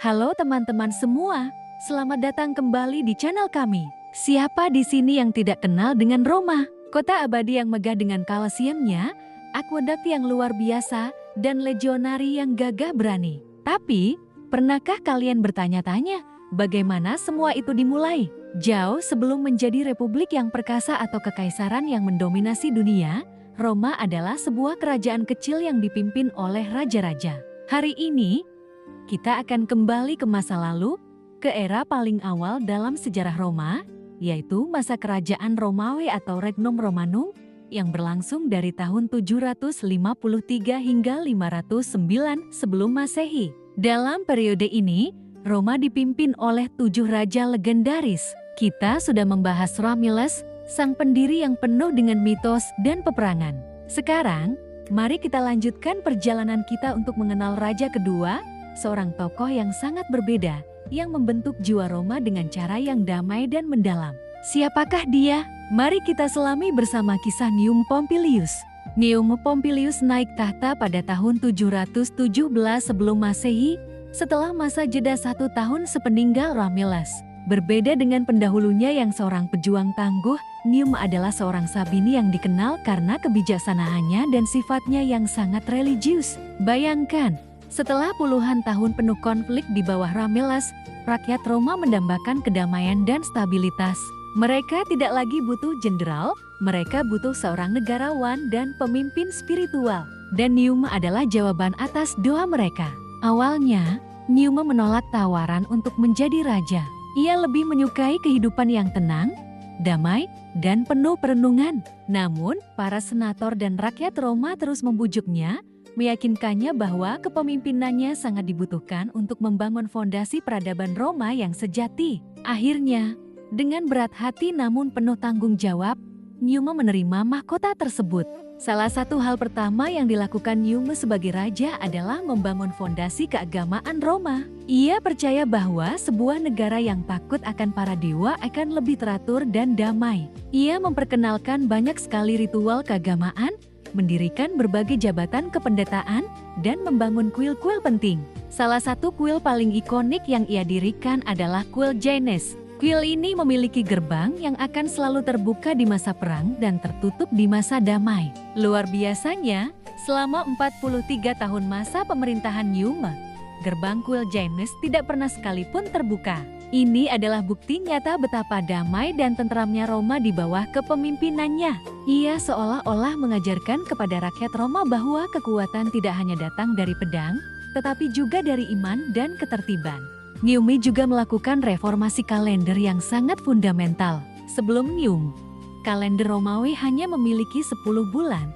Halo teman-teman semua, selamat datang kembali di channel kami. Siapa di sini yang tidak kenal dengan Roma? Kota abadi yang megah dengan kolosiumnya, akuedak yang luar biasa, dan legionari yang gagah berani. Tapi, pernahkah kalian bertanya-tanya, bagaimana semua itu dimulai? Jauh sebelum menjadi republik yang perkasa atau kekaisaran yang mendominasi dunia, Roma adalah sebuah kerajaan kecil yang dipimpin oleh raja-raja. Hari ini, kita akan kembali ke masa lalu, ke era paling awal dalam sejarah Roma, yaitu masa kerajaan Romawi atau Regnum Romanum yang berlangsung dari tahun 753 hingga 509 sebelum Masehi. Dalam periode ini, Roma dipimpin oleh 7 raja legendaris. Kita sudah membahas Romulus, sang pendiri yang penuh dengan mitos dan peperangan. Sekarang, mari kita lanjutkan perjalanan kita untuk mengenal raja kedua, seorang tokoh yang sangat berbeda, yang membentuk jiwa Roma dengan cara yang damai dan mendalam. Siapakah dia? Mari kita selami bersama kisah Gnaeum Pompilius. Gnaeum Pompilius naik tahta pada tahun 717 sebelum Masehi, setelah masa jeda 1 tahun sepeninggal Romulus. Berbeda dengan pendahulunya yang seorang pejuang tangguh, Gnaeum adalah seorang Sabini yang dikenal karena kebijaksanaannya dan sifatnya yang sangat religius. Bayangkan, setelah puluhan tahun penuh konflik di bawah Romulus, rakyat Roma mendambakan kedamaian dan stabilitas. Mereka tidak lagi butuh jenderal, mereka butuh seorang negarawan dan pemimpin spiritual. Dan Gnaeum adalah jawaban atas doa mereka. Awalnya, Gnaeum menolak tawaran untuk menjadi raja. Ia lebih menyukai kehidupan yang tenang, damai, dan penuh perenungan. Namun, para senator dan rakyat Roma terus membujuknya, meyakinkannya bahwa kepemimpinannya sangat dibutuhkan untuk membangun fondasi peradaban Roma yang sejati. Akhirnya, dengan berat hati namun penuh tanggung jawab, Gnaeum menerima mahkota tersebut. Salah satu hal pertama yang dilakukan Gnaeum sebagai raja adalah membangun fondasi keagamaan Roma. Ia percaya bahwa sebuah negara yang takut akan para dewa akan lebih teratur dan damai. Ia memperkenalkan banyak sekali ritual keagamaan, mendirikan berbagai jabatan kependetaan, dan membangun kuil-kuil penting. Salah satu kuil paling ikonik yang ia dirikan adalah kuil Janus. Kuil ini memiliki gerbang yang akan selalu terbuka di masa perang dan tertutup di masa damai. Luar biasanya, selama 43 tahun masa pemerintahan Gnaeum, gerbang kuil Janus tidak pernah sekalipun terbuka. Ini adalah bukti nyata betapa damai dan tentramnya Roma di bawah kepemimpinannya. Ia seolah-olah mengajarkan kepada rakyat Roma bahwa kekuatan tidak hanya datang dari pedang, tetapi juga dari iman dan ketertiban. Gnaeum juga melakukan reformasi kalender yang sangat fundamental. Sebelum Gnaeum, kalender Romawi hanya memiliki 10 bulan,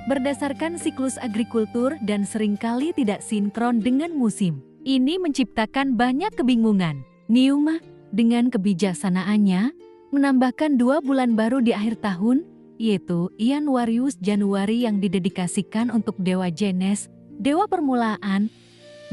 berdasarkan siklus agrikultur dan seringkali tidak sinkron dengan musim. Ini menciptakan banyak kebingungan. Gnaeum, dengan kebijaksanaannya, menambahkan 2 bulan baru di akhir tahun, yaitu Januarius Januari yang didedikasikan untuk dewa Janus, dewa permulaan,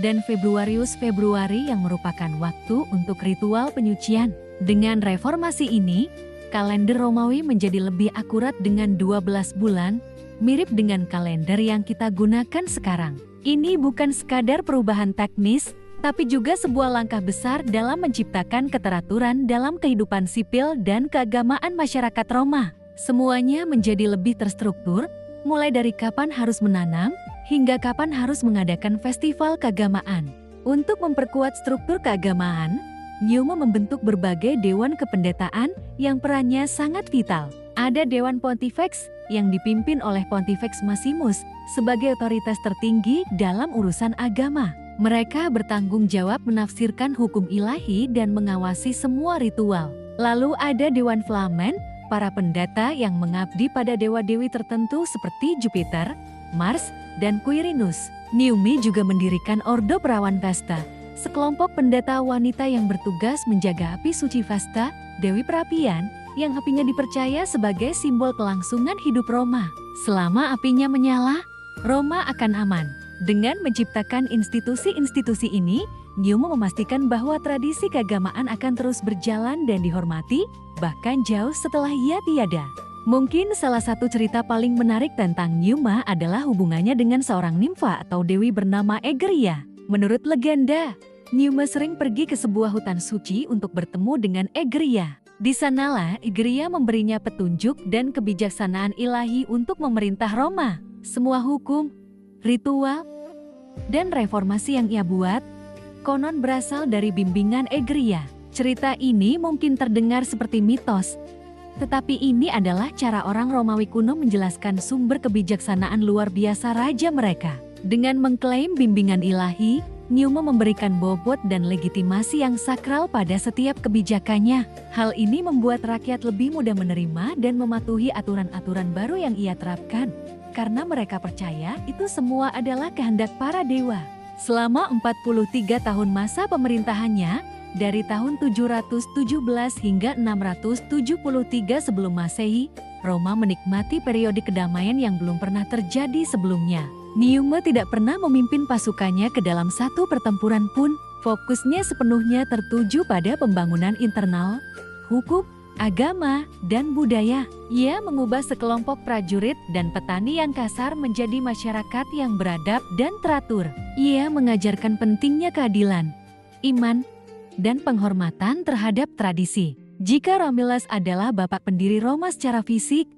dan Februarius Februari yang merupakan waktu untuk ritual penyucian. Dengan reformasi ini, kalender Romawi menjadi lebih akurat dengan 12 bulan, mirip dengan kalender yang kita gunakan sekarang. Ini bukan sekadar perubahan teknis, tapi juga sebuah langkah besar dalam menciptakan keteraturan dalam kehidupan sipil dan keagamaan masyarakat Roma. Semuanya menjadi lebih terstruktur, mulai dari kapan harus menanam, hingga kapan harus mengadakan festival keagamaan. Untuk memperkuat struktur keagamaan, Gnaeum membentuk berbagai dewan kependetaan yang perannya sangat vital. Ada Dewan Pontifex yang dipimpin oleh Pontifex Maximus sebagai otoritas tertinggi dalam urusan agama. Mereka bertanggung jawab menafsirkan hukum ilahi dan mengawasi semua ritual. Lalu ada Dewan Flamen, para pendeta yang mengabdi pada dewa-dewi tertentu seperti Jupiter, Mars, dan Quirinus. Gnaeum juga mendirikan Ordo Perawan Vesta, sekelompok pendeta wanita yang bertugas menjaga api suci Vesta, Dewi Perapian, yang apinya dipercaya sebagai simbol kelangsungan hidup Roma. Selama apinya menyala, Roma akan aman. Dengan menciptakan institusi-institusi ini, Gnaeum memastikan bahwa tradisi keagamaan akan terus berjalan dan dihormati, bahkan jauh setelah ia tiada. Mungkin salah satu cerita paling menarik tentang Gnaeum adalah hubungannya dengan seorang nimfa atau dewi bernama Egeria. Menurut legenda, Niuma sering pergi ke sebuah hutan suci untuk bertemu dengan Egria. Di sanalah Egria memberinya petunjuk dan kebijaksanaan ilahi untuk memerintah Roma. Semua hukum, ritual, dan reformasi yang ia buat konon berasal dari bimbingan Egria. Cerita ini mungkin terdengar seperti mitos, tetapi ini adalah cara orang Romawi kuno menjelaskan sumber kebijaksanaan luar biasa raja mereka. Dengan mengklaim bimbingan ilahi, Niuma memberikan bobot dan legitimasi yang sakral pada setiap kebijakannya. Hal ini membuat rakyat lebih mudah menerima dan mematuhi aturan-aturan baru yang ia terapkan, karena mereka percaya itu semua adalah kehendak para dewa. Selama 43 tahun masa pemerintahannya, dari tahun 717 hingga 673 sebelum Masehi, Roma menikmati periode kedamaian yang belum pernah terjadi sebelumnya. Niuma tidak pernah memimpin pasukannya ke dalam satu pertempuran pun. Fokusnya sepenuhnya tertuju pada pembangunan internal, hukum, agama, dan budaya. Ia mengubah sekelompok prajurit dan petani yang kasar menjadi masyarakat yang beradab dan teratur. Ia mengajarkan pentingnya keadilan, iman, dan penghormatan terhadap tradisi. Jika Romulus adalah bapak pendiri Roma secara fisik,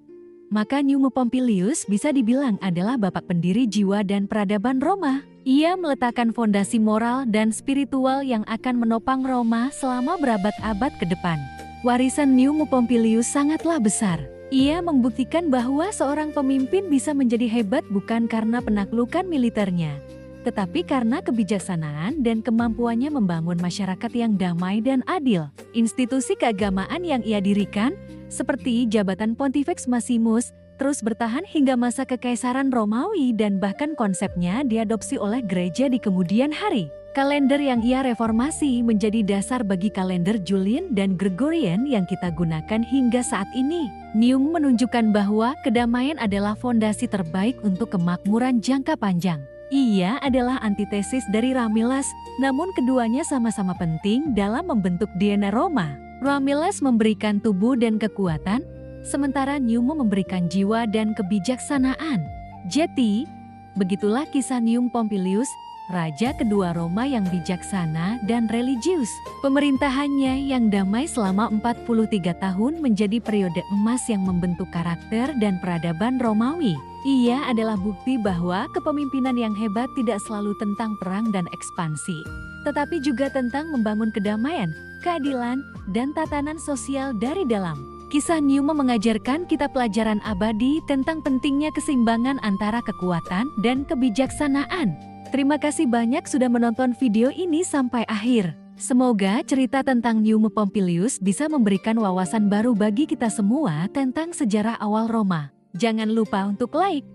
maka Numa Pompilius bisa dibilang adalah bapak pendiri jiwa dan peradaban Roma. Ia meletakkan fondasi moral dan spiritual yang akan menopang Roma selama berabad-abad ke depan. Warisan Numa Pompilius sangatlah besar. Ia membuktikan bahwa seorang pemimpin bisa menjadi hebat bukan karena penaklukan militernya, tetapi karena kebijaksanaan dan kemampuannya membangun masyarakat yang damai dan adil. Institusi keagamaan yang ia dirikan, seperti jabatan Pontifex Maximus, terus bertahan hingga masa Kekaisaran Romawi dan bahkan konsepnya diadopsi oleh gereja di kemudian hari. Kalender yang ia reformasi menjadi dasar bagi kalender Julian dan Gregorian yang kita gunakan hingga saat ini. Nium menunjukkan bahwa kedamaian adalah fondasi terbaik untuk kemakmuran jangka panjang. Ia adalah antitesis dari Romulus, namun keduanya sama-sama penting dalam membentuk DNA Roma. Romulus memberikan tubuh dan kekuatan, sementara Numa memberikan jiwa dan kebijaksanaan. Jadi, begitulah kisah Numa Pompilius, raja kedua Roma yang bijaksana dan religius. Pemerintahannya yang damai selama 43 tahun menjadi periode emas yang membentuk karakter dan peradaban Romawi. Ia adalah bukti bahwa kepemimpinan yang hebat tidak selalu tentang perang dan ekspansi, tetapi juga tentang membangun kedamaian, keadilan, dan tatanan sosial dari dalam. Kisah Numa mengajarkan kita pelajaran abadi tentang pentingnya keseimbangan antara kekuatan dan kebijaksanaan. Terima kasih banyak sudah menonton video ini sampai akhir. Semoga cerita tentang Numa Pompilius bisa memberikan wawasan baru bagi kita semua tentang sejarah awal Roma. Jangan lupa untuk like,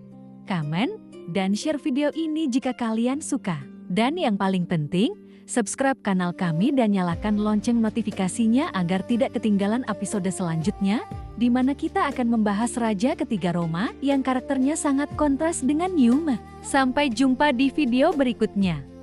komen, dan share video ini jika kalian suka. Dan yang paling penting, subscribe kanal kami dan nyalakan lonceng notifikasinya agar tidak ketinggalan episode selanjutnya, di mana kita akan membahas Raja ketiga Roma yang karakternya sangat kontras dengan Numa. Sampai jumpa di video berikutnya.